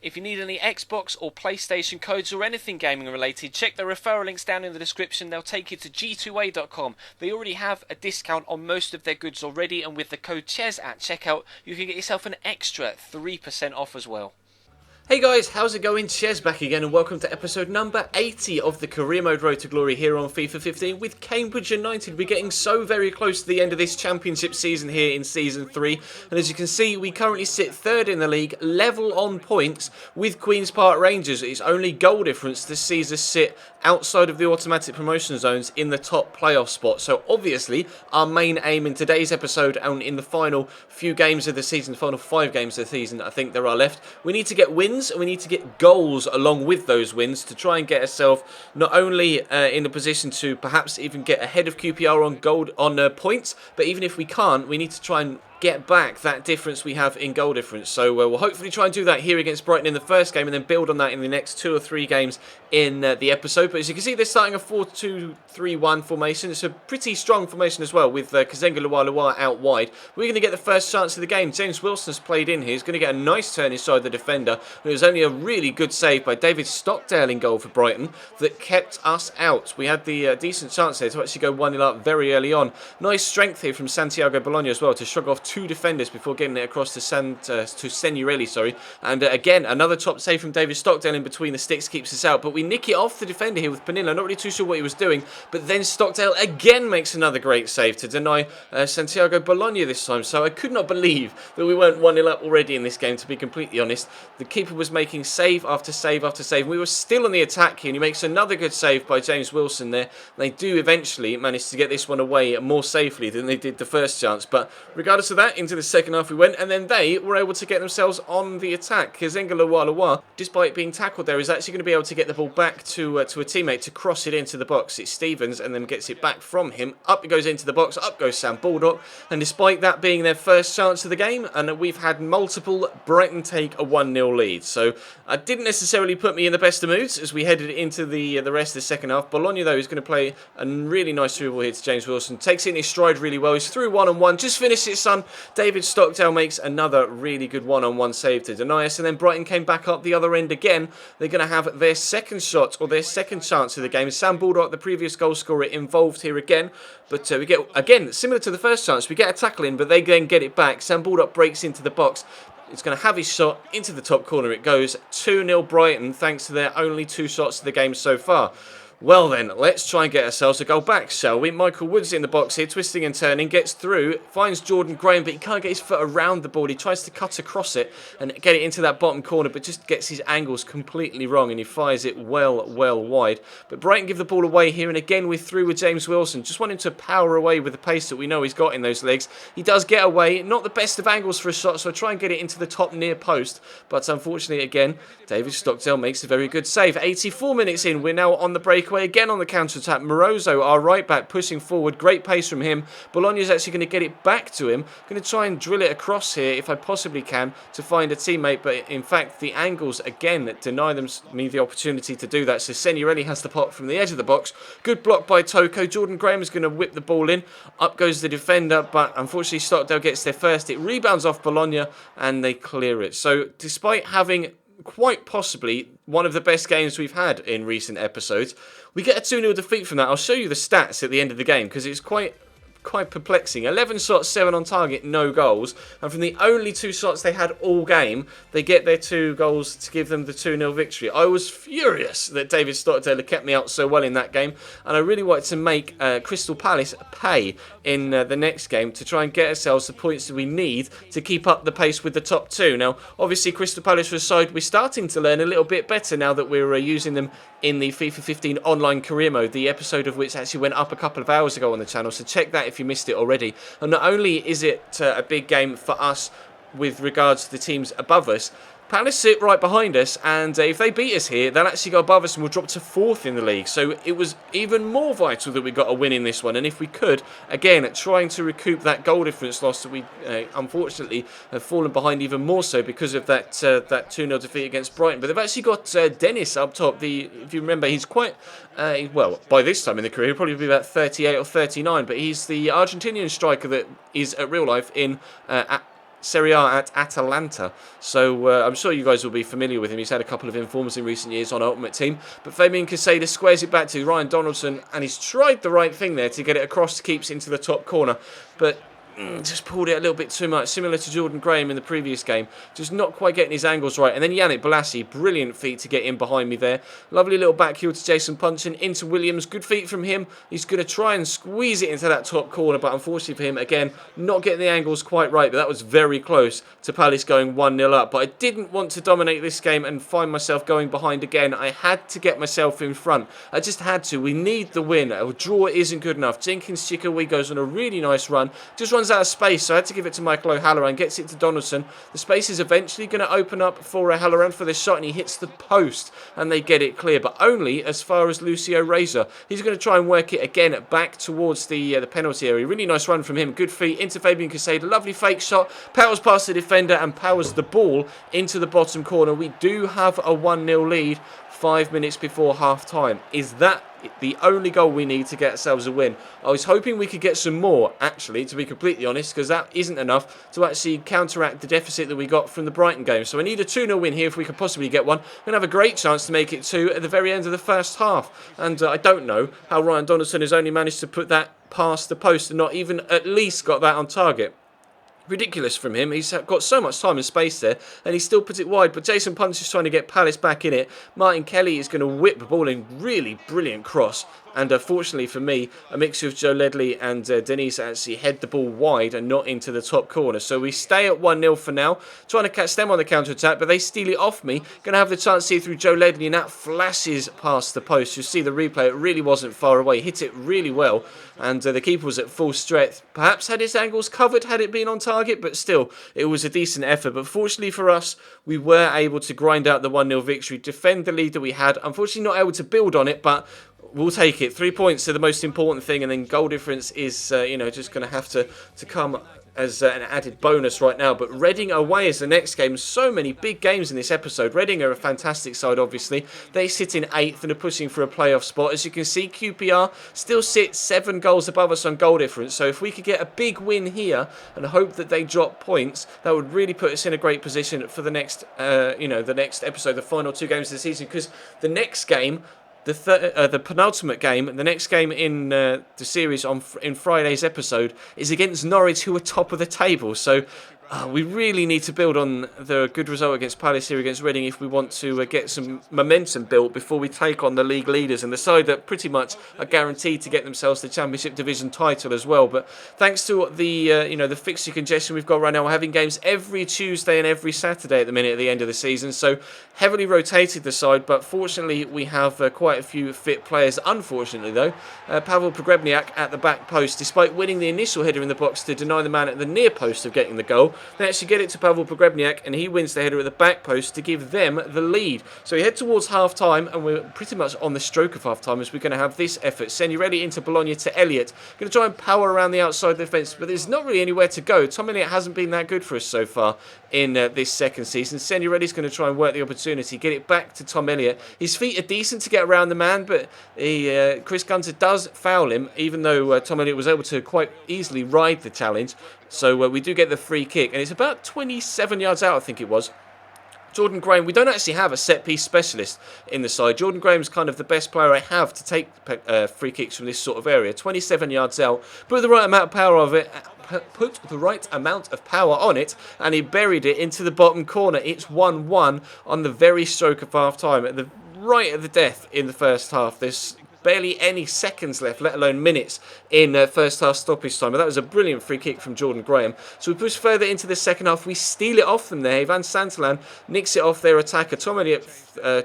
If you need any Xbox or PlayStation codes or anything gaming related, check the referral links down in the description. They'll take you to g2a.com. They already have a discount on most of their goods already, and with the code CHES at checkout, you can get yourself an extra 3% off as well. Hey guys, how's it going? Chez back again and welcome to episode number 80 of the Career Mode Road to Glory here on FIFA 15 with Cambridge United. We're getting so very close to the end of this championship season here in season 3, and as you can see we currently sit third in the league, level on points with Queen's Park Rangers. It's only goal difference that sees us sit outside of the automatic promotion zones in the top playoff spot. So obviously our main aim in today's episode and in the final few games of the season, the final 5 games of the season I think there are left, we need to get wins and we need to get goals along with those wins to try and get ourselves not only in a position to perhaps even get ahead of QPR on points, but even if we can't, we need to try and get back that difference we have in goal difference. So we'll hopefully try and do that here against Brighton in the first game and then build on that in the next 2 or 3 games in the episode. But as you can see, they're starting a 4-2-3-1 formation. It's a pretty strong formation as well with Kazenga Lualua out wide. We're going to get the first chance of the game. James Wilson's played in here. He's going to get a nice turn inside the defender. It was only a really good save by David Stockdale in goal for Brighton that kept us out. We had the decent chance there to actually go 1-0 up very early on. Nice strength here from Santiago Bologna as well to shrug off 2 defenders before getting it across to Senurelli, and again another top save from David Stockdale in between the sticks keeps us out, but we nick it off the defender here with Panilla. Not really too sure what he was doing, but then Stockdale again makes another great save to deny Santiago Bologna this time. So I could not believe that we weren't 1-0 up already in this game, to be completely honest. The keeper was making save after save after save, and we were still on the attack here, and he makes another good save by James Wilson there. They do eventually manage to get this one away more safely than they did the first chance, but regardless of that, into the second half we went, and then they were able to get themselves on the attack. Kazenga Lualua, despite being tackled there, is actually going to be able to get the ball back to a teammate to cross it into the box. It's Stevens, and then gets it back from him. Up it goes into the box, up goes Sam Baldock, and despite that being their first chance of the game, and we've had multiple, Brighton take a 1-0 lead. So it didn't necessarily put me in the best of moods as we headed into the rest of the second half. Bologna, though, is going to play a really nice dribble here to James Wilson. Takes it in his stride really well. He's through one-on-one. Just finished it, son. David Stockdale makes another really good one-on-one save to deny us, and then Brighton came back up the other end again. They're going to have their second shot, or their second chance of the game. Sam Baldock, the previous goal scorer, involved here again, but we get, again, similar to the first chance, we get a tackle in, but they then get it back. Sam Baldock breaks into the box. It's going to have his shot into the top corner. It goes 2-0 Brighton, thanks to their only 2 shots of the game so far. Well then, let's try and get ourselves a goal back, shall we? Michael Woods in the box here, twisting and turning, gets through, finds Jordan Graham, but he can't get his foot around the ball. He tries to cut across it and get it into that bottom corner, but just gets his angles completely wrong, and he fires it well wide. But Brighton give the ball away here, and again we're through with James Wilson. Just wanting to power away with the pace that we know he's got in those legs. He does get away, not the best of angles for a shot, so I try and get it into the top near post, but unfortunately again, David Stockdale makes a very good save. 84 minutes in, we're now on the breakaway, again on the counter-attack. Morozo, our right back, pushing forward, great pace from him. Bologna's actually going to get it back to him. Going to try and drill it across here if I possibly can to find a teammate, but in fact the angles again deny me the opportunity to do that. So Senurelli has the pot from the edge of the box. Good block by Toko. Jordan Graham is going to whip the ball in. Up goes the defender, but unfortunately Stockdale gets there first. It rebounds off Bologna and they clear it. So despite having quite possibly one of the best games we've had in recent episodes, we get a 2-0 defeat from that. I'll show you the stats at the end of the game because it's quite perplexing. 11 shots, 7 on target, no goals. And from the only 2 shots they had all game, they get their 2 goals to give them the 2-0 victory. I was furious that David Stockdale had kept me out so well in that game. And I really wanted to make Crystal Palace pay in the next game to try and get ourselves the points that we need to keep up the pace with the top 2. Now, obviously, Crystal Palace was a side we're starting to learn a little bit better now that we're using them in the FIFA 15 online career mode, the episode of which actually went up a couple of hours ago on the channel, so check that if you missed it already. And not only is it a big game for us with regards to the teams above us, Palace sit right behind us, and if they beat us here, they'll actually go above us and we'll drop to 4th in the league. So it was even more vital that we got a win in this one. And if we could, again, trying to recoup that goal difference loss that we unfortunately have fallen behind even more so because of that 2-0 defeat against Brighton. But they've actually got Dennis up top. If you remember, he's quite, well, by this time in the career, he'll probably be about 38 or 39. But he's the Argentinian striker that is at real life in Serie A at Atalanta. So I'm sure you guys will be familiar with him. He's had a couple of informs in recent years on Ultimate Team. But Fabian Casada squares it back to Ryan Donaldson, and he's tried the right thing there to get it across, keeps into the top corner. But just pulled it a little bit too much, similar to Jordan Graham in the previous game. Just not quite getting his angles right. And then Yannick Bolasie, brilliant feet to get in behind me there. Lovely little back heel to Jason Punchin, into Williams. Good feet from him. He's going to try and squeeze it into that top corner, but unfortunately for him, again, not getting the angles quite right. But that was very close to Palace going 1-0 up. But I didn't want to dominate this game and find myself going behind again. I had to get myself in front. I just had to. We need the win. A draw isn't good enough. Jenkins Chikawee goes on a really nice run. Just runs out of space, so I had to give it to Michael O'Halloran. Gets it to Donaldson. The space is eventually going to open up for O'Halloran for this shot, and he hits the post, and they get it clear, but only as far as Lucio Razor. He's going to try and work it again back towards the penalty area. Really nice run from him. Good feet into Fabian Casada. Lovely fake shot. Powers past the defender and powers the ball into the bottom corner. We do have a 1-0 lead 5 minutes before half time. Is that the only goal we need to get ourselves a win? I was hoping we could get some more, actually, to be completely honest, because that isn't enough to actually counteract the deficit that we got from the Brighton game. So I need a 2-0 win here if we could possibly get one. We're going to have a great chance to make it 2 at the very end of the first half. And I don't know how Ryan Donaldson has only managed to put that past the post and not even at least got that on target. Ridiculous from him. He's got so much time and space there, and he still puts it wide. But Jason Punch is trying to get Palace back in it. Martin Kelly is going to whip the ball in. Really brilliant cross. And fortunately for me, a mixture of Joe Ledley and Denise actually head the ball wide and not into the top corner. So we stay at 1-0 for now. Trying to catch them on the counter-attack, but they steal it off me. Going to have the chance to see through Joe Ledley, and that flashes past the post. You'll see the replay. It really wasn't far away. Hit it really well. And the keeper was at full strength. Perhaps had his angles covered had it been on target, but still, it was a decent effort. But fortunately for us, we were able to grind out the 1-0 victory, defend the lead that we had. Unfortunately, not able to build on it, but we'll take it. 3 points are the most important thing, and then goal difference is, just going to have to come as an added bonus right now. But Reading away is the next game. So many big games in this episode. Reading are a fantastic side, obviously. They sit in 8th and are pushing for a playoff spot. As you can see, QPR still sits 7 goals above us on goal difference. So if we could get a big win here and hope that they drop points, that would really put us in a great position for the next, the next episode, the final 2 games of the season. Because the next game, the penultimate game, the next game in the series in Friday's episode is against Norwich, who are top of the table. So we really need to build on the good result against Palace here against Reading if we want to get some momentum built before we take on the league leaders and the side that pretty much are guaranteed to get themselves the Championship Division title as well. But thanks to the fixture congestion we've got right now, we're having games every Tuesday and every Saturday at the minute at the end of the season. So heavily rotated the side, but fortunately we have quite a few fit players. Unfortunately though, Pavel Pogrebniak at the back post, despite winning the initial header in the box to deny the man at the near post of getting the goal, they actually get it to Pavel Pogrebniak, and he wins the header at the back post to give them the lead. So we head towards half-time, and we're pretty much on the stroke of half-time as we're going to have this effort. Senurelli into Bologna to Elliott. Going to try and power around the outside of the defence, but there's not really anywhere to go. Tom Elliott hasn't been that good for us so far in this second season. Senurelli's going to try and work the opportunity, get it back to Tom Elliott. His feet are decent to get around the man, but Chris Gunter does foul him, even though Tom Elliott was able to quite easily ride the challenge. So we do get the free kick, and it's about 27 yards out, I think it was. Jordan Graham, we don't actually have a set-piece specialist in the side. Jordan Graham's kind of the best player I have to take free kicks from this sort of area. 27 yards out, put the right amount of power on it, and he buried it into the bottom corner. It's 1-1 on the very stroke of half-time, at the right at the death in the first half. There's barely any seconds left, let alone minutes, in first half stoppage time. But that was a brilliant free kick from Jordan Graham. So we push further into the second half. We steal it off them there. Ivan Santalan nicks it off their attacker. Tom Elliott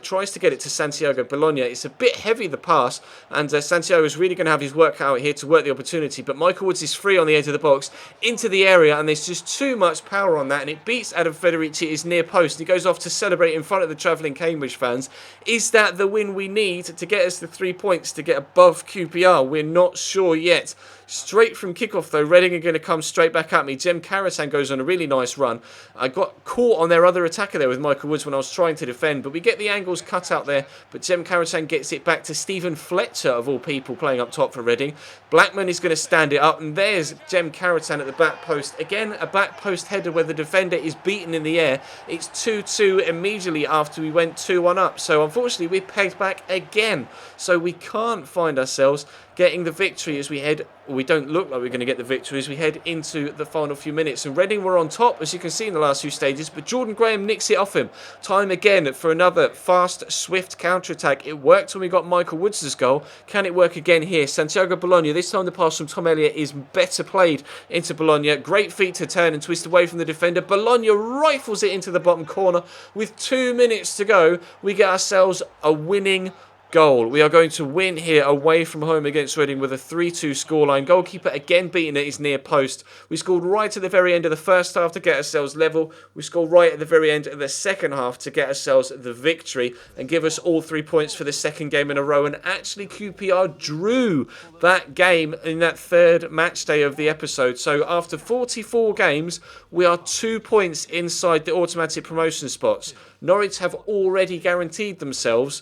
tries to get it to Santiago Bologna. It's a bit heavy, the pass, and Santiago is really going to have his work out here to work the opportunity. But Michael Woods is free on the edge of the box into the area, and there's just too much power on that, and it beats Adam Federici at his near post. He goes off to celebrate in front of the travelling Cambridge fans. Is that the win we need to get us the 3 points to get above QPR? We're not sure yet. Straight from kickoff though, Reading are going to come straight back at me. Jem Karasan goes on a really nice run. I got caught on their other attacker there with Michael Woods when I was trying to defend, but we get the angles cut out there. But Jem Karasan gets it back to Stephen Fletcher, of all people, playing up top for Reading. Blackman is going to stand it up, and there's Jem Karasan at the back post. Again, a back post header where the defender is beaten in the air. It's 2-2 immediately after we went 2-1 up. So unfortunately, we're pegged back again. So we can't find ourselves getting the victory as we head, we don't look like we're going to get the victory as we head into the final few minutes. And Reading were on top, as you can see in the last few stages, but Jordan Graham nicks it off him. Time again for another fast, swift counter-attack. It worked when we got Michael Woods' goal. Can it work again here? Santiago Bologna, this time the pass from Tom Elliott is better played into Bologna. Great feet to turn and twist away from the defender. Bologna rifles it into the bottom corner. With 2 minutes to go, we get ourselves a winning goal. We are going to win here away from home against Reading with a 3-2 scoreline. Goalkeeper again beaten at his near post. We scored right at the very end of the first half to get ourselves level. We scored right at the very end of the second half to get ourselves the victory and give us all 3 points for the second game in a row. And actually QPR drew that game in that third match day of the episode. So after 44 games, we are 2 points inside the automatic promotion spots. Norwich have already guaranteed themselves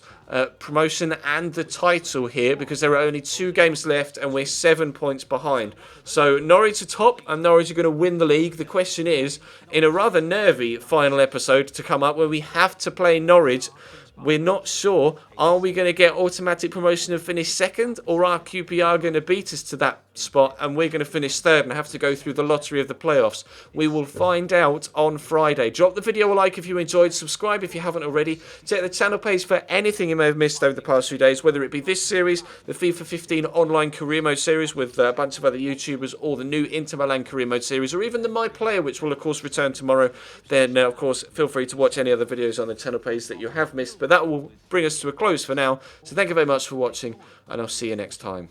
promotion and the title here because there are only 2 games left and we're 7 points behind. So Norwich are top and Norwich are going to win the league. The question is, in a rather nervy final episode to come up where we have to play Norwich, we're not sure, are we going to get automatic promotion and finish second, or are QPR going to beat us to that spot and we're going to finish third and have to go through the lottery of the playoffs? We will find out on Friday. Drop the video a like if you enjoyed, subscribe if you haven't already, check the channel page for anything you may have missed over the past few days, whether it be this series, the FIFA 15 online career mode series with a bunch of other YouTubers, or the new Inter Milan career mode series, or even the My Player, which will of course return tomorrow. Then of course feel free to watch any other videos on the channel page that you have missed, but that will bring us to a close for now. So thank you very much for watching, and I'll see you next time.